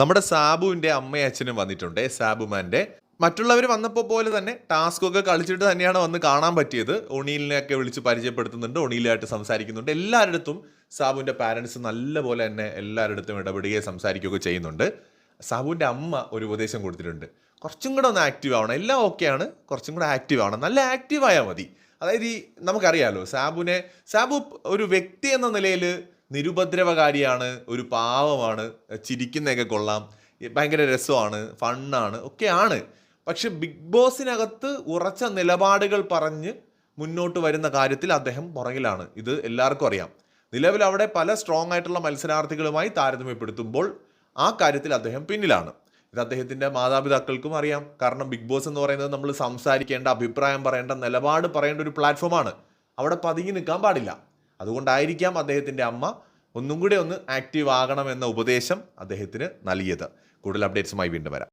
നമ്മുടെ സാബുവിൻ്റെ അമ്മയും അച്ഛനും വന്നിട്ടുണ്ട്. സാബുമാൻ്റെ മറ്റുള്ളവർ വന്നപ്പോൾ പോലെ തന്നെ ടാസ്കൊക്കെ കളിച്ചിട്ട് തന്നെയാണ് വന്ന് കാണാൻ പറ്റിയത്. ഒണീലിനെയൊക്കെ വിളിച്ച് പരിചയപ്പെടുത്തുന്നുണ്ട്, ഒണീലായിട്ട് സംസാരിക്കുന്നുണ്ട്. എല്ലാവരുടെ സാബുവിൻ്റെ പാരൻസ് നല്ലപോലെ തന്നെ എല്ലാവരുടെ ഇടപെടുകയും സംസാരിക്കുകയൊക്കെ ചെയ്യുന്നുണ്ട്. സാബുവിൻ്റെ അമ്മ ഒരു ഉപദേശം കൊടുത്തിട്ടുണ്ട്, കുറച്ചും കൂടെ ഒന്ന് ആക്റ്റീവ് ആവണം. എല്ലാം ഓക്കെയാണ്, കുറച്ചും കൂടെ ആക്റ്റീവ് ആവണം, നല്ല ആക്റ്റീവ് ആയാൽ മതി. അതായത് നമുക്കറിയാലോ സാബു ഒരു വ്യക്തി എന്ന നിലയിൽ നിരുപദ്രവകാരിയാണ്, ഒരു പാവമാണ്, ചിരിക്കുന്നതൊക്കെ കൊള്ളാം, ഭയങ്കര രസമാണ്, ഫണ്ണാണ്, ഒക്കെയാണ്. പക്ഷെ ബിഗ് ബോസിനകത്ത് ഉറച്ച നിലപാടുകൾ പറഞ്ഞ് മുന്നോട്ട് വരുന്ന കാര്യത്തിൽ അദ്ദേഹം പുറകിലാണ്. ഇത് എല്ലാവർക്കും അറിയാം. നിലവിൽ അവിടെ പല സ്ട്രോങ് ആയിട്ടുള്ള മത്സരാർത്ഥികളുമായി താരതമ്യപ്പെടുത്തുമ്പോൾ ആ കാര്യത്തിൽ അദ്ദേഹം പിന്നിലാണ്. ഇത് അദ്ദേഹത്തിൻ്റെ മാതാപിതാക്കൾക്കും അറിയാം. കാരണം ബിഗ് ബോസ് എന്ന് പറയുന്നത് നമ്മൾ സംസാരിക്കേണ്ട, അഭിപ്രായം പറയേണ്ട, നിലപാട് പറയേണ്ട ഒരു പ്ലാറ്റ്ഫോമാണ്. അവിടെ പതുങ്ങി നിൽക്കാൻ പാടില്ല. അതുകൊണ്ടായിരിക്കാം അദ്ദേഹത്തിൻ്റെ അമ്മ ഒന്നും കൂടെ ഒന്ന് ആക്റ്റീവ് ആകണമെന്ന ഉപദേശം അദ്ദേഹത്തിന് നൽകിയത്. കൂടുതൽ അപ്ഡേറ്റ്സുമായി വീണ്ടും വരാം.